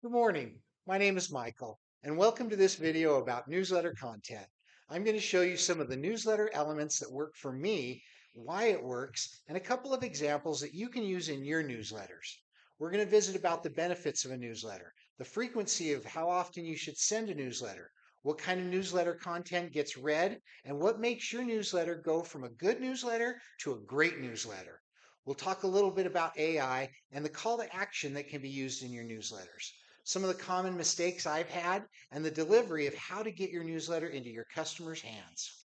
Good morning. My name is Michael, and welcome to this video about newsletter content. I'm going to show you some of the newsletter elements that work for me, why it works, and a couple of examples that you can use in your newsletters. We're going to visit about the benefits of a newsletter, the frequency of how often you should send a newsletter, what kind of newsletter content gets read, and what makes your newsletter go from a good newsletter to a great newsletter. We'll talk a little bit about AI and the call to action that can be used in your newsletters, some of the common mistakes I've had, and the delivery of how to get your newsletter into your customers' hands.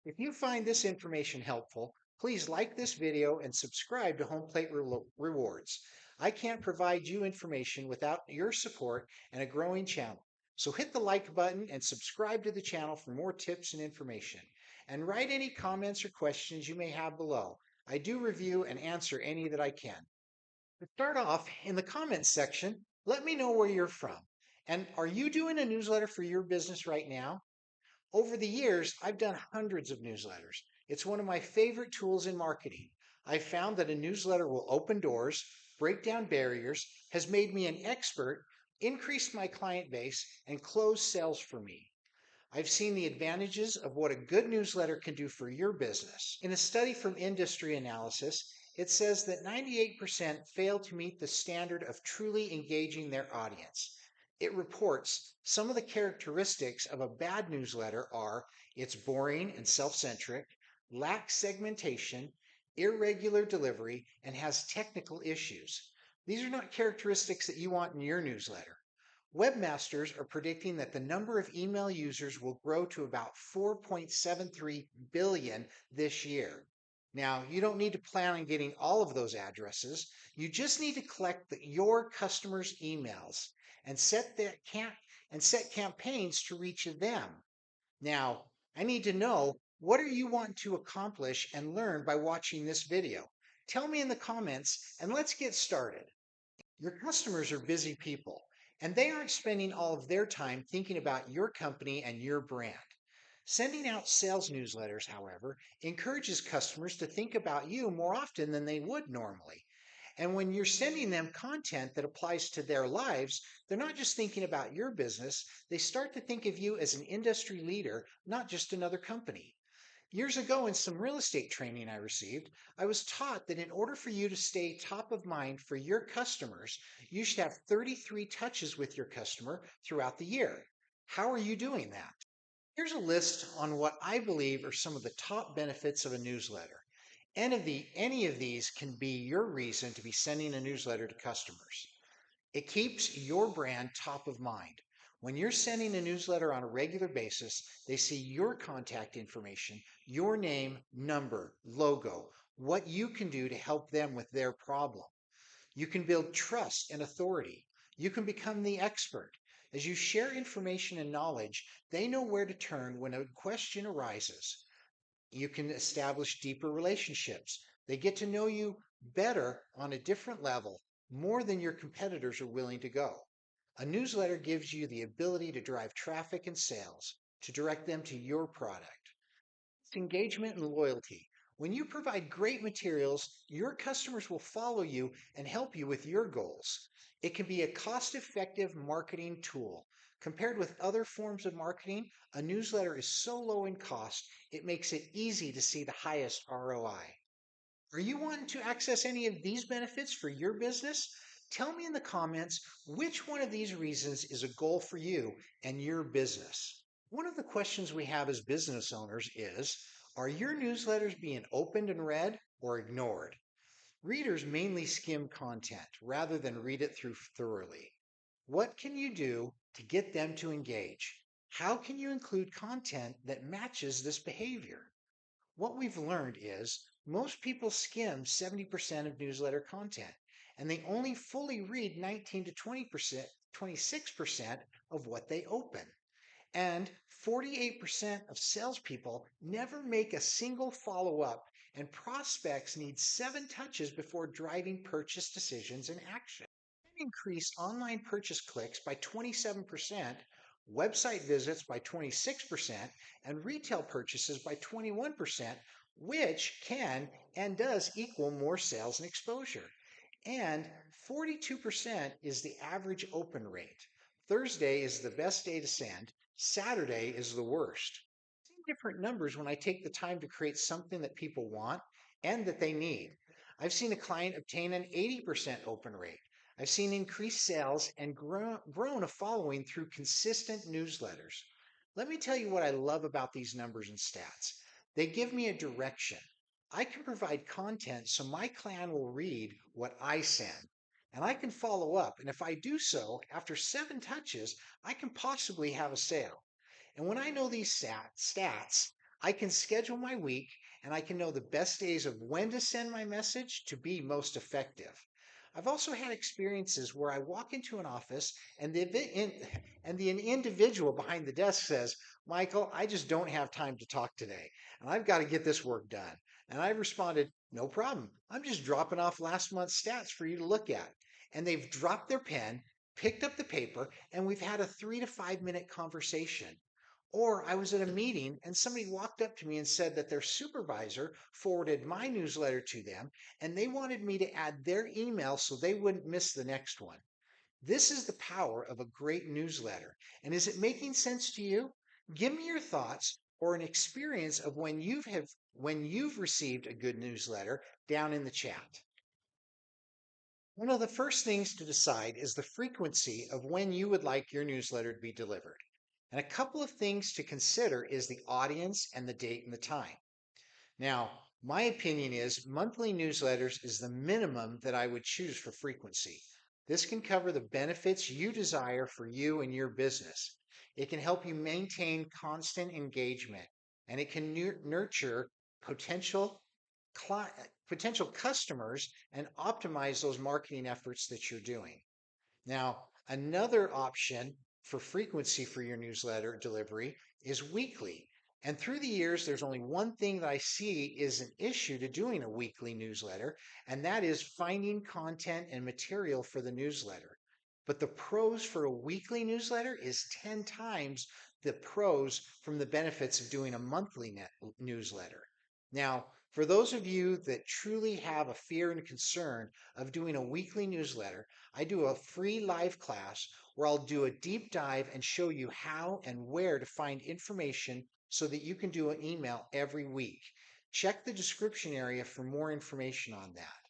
If you find this information helpful, please like this video and subscribe to HomePlate Rewards. I can't provide you information without your support and a growing channel. So hit the like button and subscribe to the channel for more tips and information. And write any comments or questions you may have below. I do review and answer any that I can. To start off, in the comments section, let me know where you're from. And are you doing a newsletter for your business right now? Over the years, I've done hundreds of newsletters. It's one of my favorite tools in marketing. I've found that a newsletter will open doors, break down barriers, has made me an expert, increased my client base, and closed sales for me. I've seen the advantages of what a good newsletter can do for your business. In a study from Industry Analysis, it says that 98% fail to meet the standard of truly engaging their audience. It reports some of the characteristics of a bad newsletter are it's boring and self centric, lacks segmentation, irregular delivery, and has technical issues. These are not characteristics that you want in your newsletter. Webmasters are predicting that the number of email users will grow to about 4.73 billion this year. Now, you don't need to plan on getting all of those addresses. You just need to collect your customers' emails and set campaigns to reach them. Now, I need to know, what are you wanting to accomplish and learn by watching this video? Tell me in the comments and let's get started. Your customers are busy people, and they aren't spending all of their time thinking about your company and your brand. Sending out sales newsletters, however, encourages customers to think about you more often than they would normally. And when you're sending them content that applies to their lives, they're not just thinking about your business, they start to think of you as an industry leader, not just another company. Years ago, in some real estate training I received, I was taught that in order for you to stay top of mind for your customers, you should have 33 touches with your customer throughout the year. How are you doing that? Here's a list on what I believe are some of the top benefits of a newsletter. Any of these can be your reason to be sending a newsletter to customers. It keeps your brand top of mind. When you're sending a newsletter on a regular basis, they see your contact information, your name, number, logo, what you can do to help them with their problem. You can build trust and authority. You can become the expert. As you share information and knowledge, they know where to turn when a question arises. You can establish deeper relationships. They get to know you better on a different level, more than your competitors are willing to go. A newsletter gives you the ability to drive traffic and sales, to direct them to your product. It's engagement and loyalty. When you provide great materials, your customers will follow you and help you with your goals. It can be a cost effective marketing tool. Compared with other forms of marketing, a newsletter is so low in cost, it makes it easy to see the highest ROI. Are you wanting to access any of these benefits for your business? Tell me in the comments which one of these reasons is a goal for you and your business. One of the questions we have as business owners is, are your newsletters being opened and read or ignored? Readers mainly skim content rather than read it through thoroughly. What can you do to get them to engage? How can you include content that matches this behavior? What we've learned is most people skim 70% of newsletter content, and they only fully read 19 to 20%, 26% of what they open. And 48% of salespeople never make a single follow up, and prospects need 7 touches before driving purchase decisions and action. Increase online purchase clicks by 27%, website visits by 26%, and retail purchases by 21%, which can and does equal more sales and exposure. And 42% is the average open rate. Thursday is the best day to send. Saturday is the worst. I see different numbers when I take the time to create something that people want and that they need. I've seen a client obtain an 80% open rate. I've seen increased sales and grown a following through consistent newsletters. Let me tell you what I love about these numbers and stats. They give me a direction. I can provide content so my client will read what I send. And I can follow up. And if I do so, after 7 touches, I can possibly have a sale. And when I know these stats, I can schedule my week and I can know the best days of when to send my message to be most effective. I've also had experiences where I walk into an office and the individual behind the desk says, "Michael, I just don't have time to talk today, and I've got to get this work done." And I've responded, "No problem. I'm just dropping off last month's stats for you to look at." And they've dropped their pen, picked up the paper, and we've had a 3 to 5 minute conversation. Or I was at a meeting and somebody walked up to me and said that their supervisor forwarded my newsletter to them and they wanted me to add their email so they wouldn't miss the next one. This is the power of a great newsletter. And is it making sense to you? Give me your thoughts or an experience of when you've received a good newsletter down in the chat. One of the first things to decide is the frequency of when you would like your newsletter to be delivered. And a couple of things to consider is the audience and the date and the time. Now, my opinion is monthly newsletters is the minimum that I would choose for frequency. This can cover the benefits you desire for you and your business. It can help you maintain constant engagement and it can nurture potential potential customers and optimize those marketing efforts that you're doing. Now, another option for frequency for your newsletter delivery is weekly. And through the years, there's only one thing that I see is an issue to doing a weekly newsletter, and that is finding content and material for the newsletter. But the pros for a weekly newsletter is 10 times the pros from the benefits of doing a monthly newsletter. Now, for those of you that truly have a fear and concern of doing a weekly newsletter, I do a free live class where I'll do a deep dive and show you how and where to find information so that you can do an email every week. Check the description area for more information on that.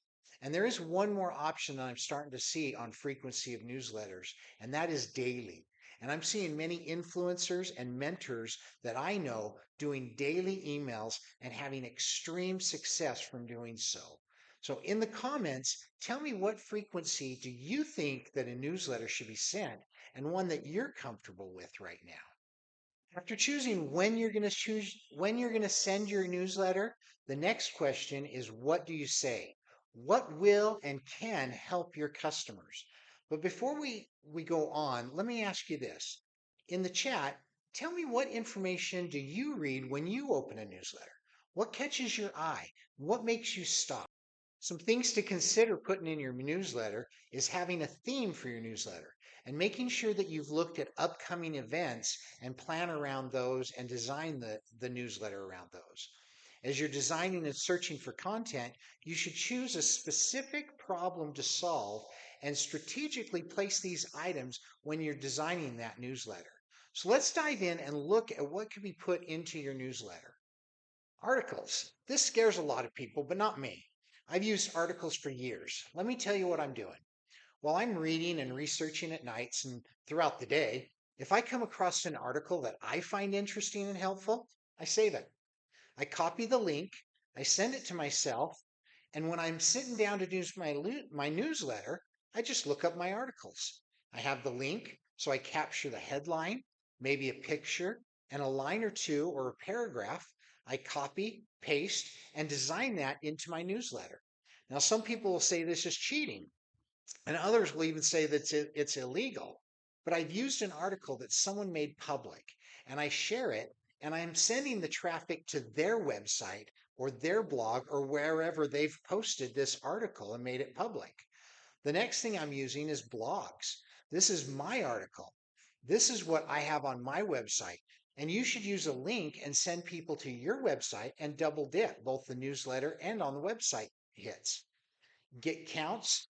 And there is one more option that I'm starting to see on frequency of newsletters, and that is daily. And I'm seeing many influencers and mentors that I know doing daily emails and having extreme success from doing so. So in the comments, tell me what frequency do you think that a newsletter should be sent and one that you're comfortable with right now. After choosing when you're going to send your newsletter, the next question is what do you say? What will and can help your customers? But before we go on, let me ask you this. In the chat, tell me what information do you read when you open a newsletter? What catches your eye? What makes you stop? Some things to consider putting in your newsletter is having a theme for your newsletter and making sure that you've looked at upcoming events and plan around those and design the newsletter around those. As you're designing and searching for content, you should choose a specific problem to solve and strategically place these items when you're designing that newsletter. So let's dive in and look at what could be put into your newsletter. Articles. This scares a lot of people, but not me. I've used articles for years. Let me tell you what I'm doing. While I'm reading and researching at nights and throughout the day, if I come across an article that I find interesting and helpful, I save it. I copy the link, I send it to myself, and when I'm sitting down to do my newsletter, I just look up my articles. I have the link, so I capture the headline, maybe a picture, and a line or two or a paragraph. I copy, paste, and design that into my newsletter. Now, some people will say this is cheating, and others will even say that it's illegal. But I've used an article that someone made public, and I share it, and I'm sending the traffic to their website or their blog or wherever they've posted this article and made it public. The next thing I'm using is blogs. This is my article. This is what I have on my website. And you should use a link and send people to your website and double dip both the newsletter and on the website hits. Get counts.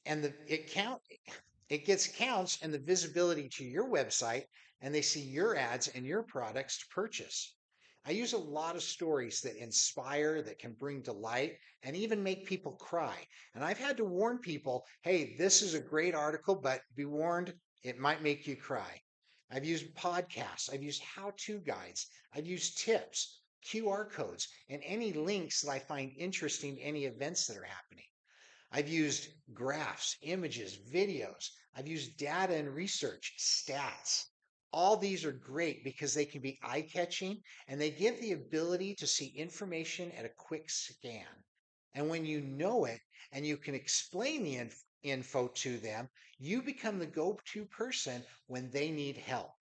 and it gets counts and the visibility to your website, and they see your ads and your products to purchase. I use a lot of stories that inspire, that can bring delight, and even make people cry. And I've had to warn people, hey, this is a great article, but be warned, it might make you cry. I've used podcasts, I've used how-to guides, I've used tips, QR codes, and any links that I find interesting, any events that are happening. I've used graphs, images, videos. I've used data and research, stats. All these are great because they can be eye-catching and they give the ability to see information at a quick scan. And when you know it and you can explain the info to them, you become the go-to person when they need help.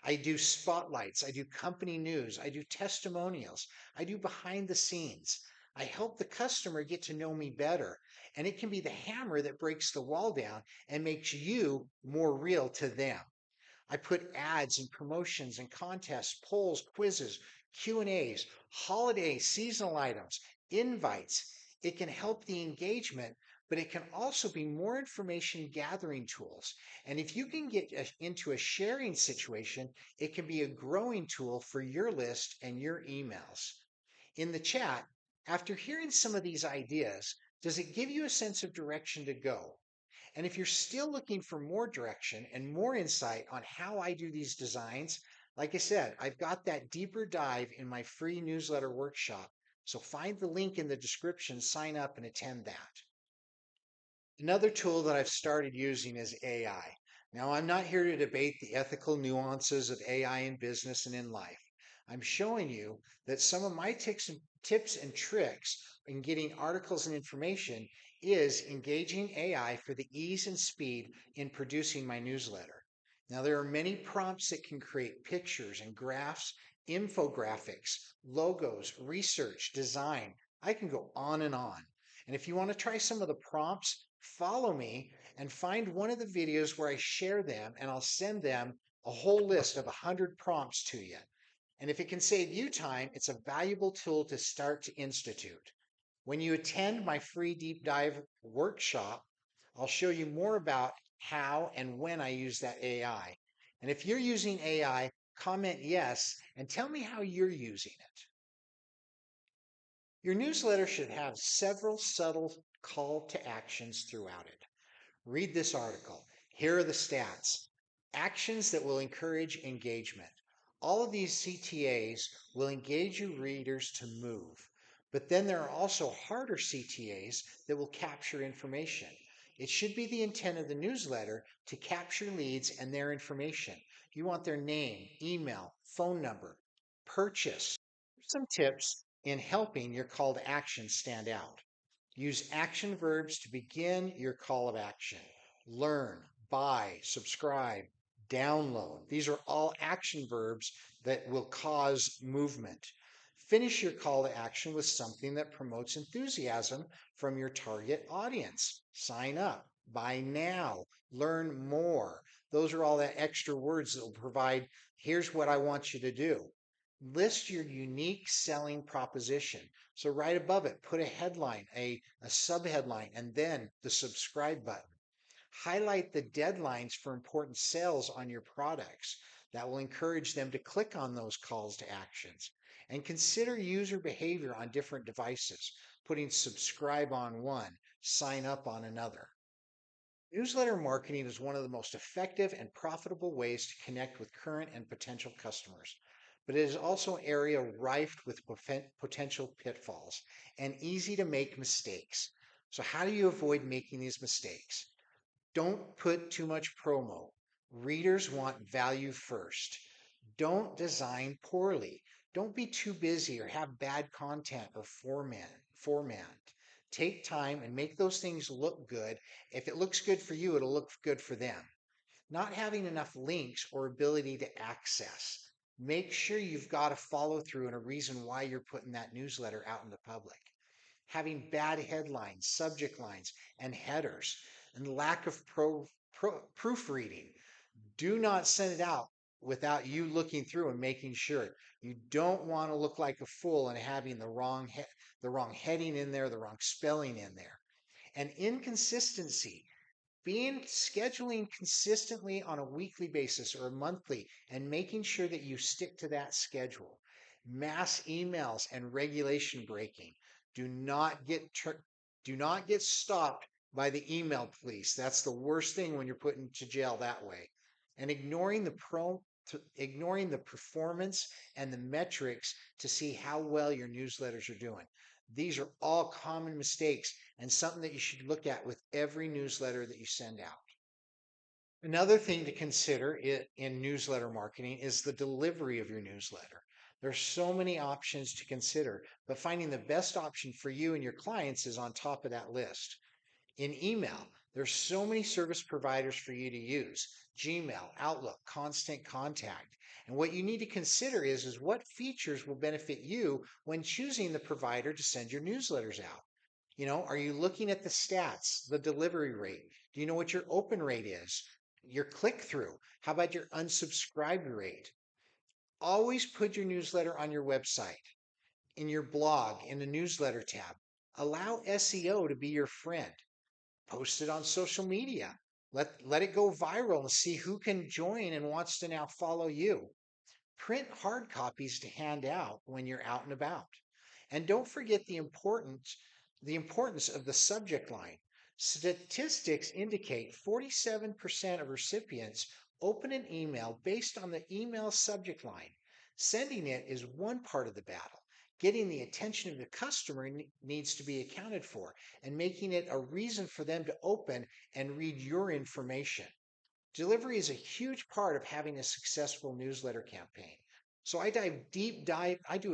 I do spotlights, I do company news, I do testimonials, I do behind the scenes. I help the customer get to know me better. And it can be the hammer that breaks the wall down and makes you more real to them. I put ads and promotions and contests, polls, quizzes, Q&As, holiday seasonal items, invites. It can help the engagement, but it can also be more information gathering tools. And if you can get into a sharing situation, it can be a growing tool for your list and your emails. In the chat, after hearing some of these ideas, does it give you a sense of direction to go? And if you're still looking for more direction and more insight on how I do these designs, like I said, I've got that deeper dive in my free newsletter workshop. So find the link in the description, sign up and attend that. Another tool that I've started using is AI. Now, I'm not here to debate the ethical nuances of AI in business and in life. I'm showing you that some of my tips and tricks in getting articles and information is engaging AI for the ease and speed in producing my newsletter. Now, there are many prompts that can create pictures and graphs, infographics, logos, research, design. I can go on and on. And if you want to try some of the prompts, follow me and find one of the videos where I share them, and I'll send them a whole list of 100 prompts to you. And if it can save you time, it's a valuable tool to start to institute. When you attend my free deep dive workshop, I'll show you more about how and when I use that AI. And if you're using AI, comment yes and tell me how you're using it. Your newsletter should have several subtle call to actions throughout it. Read this article. Here are the stats. Actions that will encourage engagement. All of these CTAs will engage your readers to move. But then there are also harder CTAs that will capture information. It should be the intent of the newsletter to capture leads and their information. You want their name, email, phone number, purchase. Some tips in helping your call to action stand out. Use action verbs to begin your call of action. Learn, buy, subscribe, download. These are all action verbs that will cause movement. Finish your call to action with something that promotes enthusiasm from your target audience. Sign up, buy now, learn more. Those are all the extra words that will provide, here's what I want you to do. List your unique selling proposition. So right above it, put a headline, a subheadline, and then the subscribe button. Highlight the deadlines for important sales on your products. That will encourage them to click on those calls to actions. And consider user behavior on different devices, putting subscribe on one, sign up on another. Newsletter marketing is one of the most effective and profitable ways to connect with current and potential customers, but it is also an area rife with potential pitfalls and easy to make mistakes. So, how do you avoid making these mistakes? Don't put too much promo. Readers want value first. Don't design poorly. Don't be too busy or have bad content or format. Take time and make those things look good. If it looks good for you, it'll look good for them. Not having enough links or ability to access. Make sure you've got a follow through and a reason why you're putting that newsletter out in the public. Having bad headlines, subject lines, and headers, and lack of proofreading. Do not send it out without you looking through and making sure. You don't want to look like a fool and having the wrong heading in there, the wrong spelling in there. And inconsistency. Being scheduling consistently on a weekly basis or a monthly and making sure that you stick to that schedule. Mass emails and regulation breaking. Do not get do not get stopped by the email police. That's the worst thing when you're put into jail that way. And ignoring the performance and the metrics to see how well your newsletters are doing. These are all common mistakes and something that you should look at with every newsletter that you send out. Another thing to consider in newsletter marketing is the delivery of your newsletter. There's so many options to consider, but finding the best option for you and your clients is on top of that list. In email, there's so many service providers for you to use: Gmail, Outlook, Constant Contact. And what you need to consider is what features will benefit you when choosing the provider to send your newsletters out. Are you looking at the stats, the delivery rate? Do you know what your open rate is? Your click through? How about your unsubscribe rate? Always put your newsletter on your website, in your blog, in the newsletter tab. Allow SEO to be your friend. Post it on social media. Let it go viral and see who can join and wants to now follow you. Print hard copies to hand out when you're out and about. And don't forget the importance of the subject line. Statistics indicate 47% of recipients open an email based on the email subject line. Sending it is one part of the battle. Getting the attention of the customer needs to be accounted for, and making it a reason for them to open and read your information. Delivery is a huge part of having a successful newsletter campaign. So I do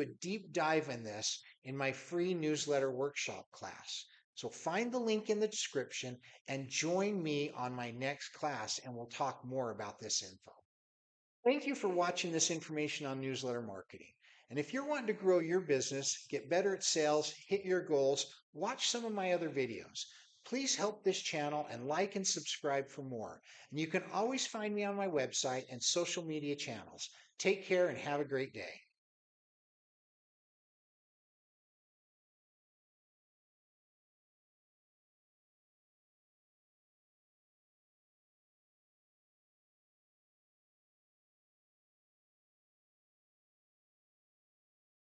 a deep dive in this in my free newsletter workshop class. So find the link in the description and join me on my next class, and we'll talk more about this info. Thank you for watching this information on newsletter marketing. And if you're wanting to grow your business, get better at sales, hit your goals, watch some of my other videos. Please help this channel and like and subscribe for more. And you can always find me on my website and social media channels. Take care and have a great day.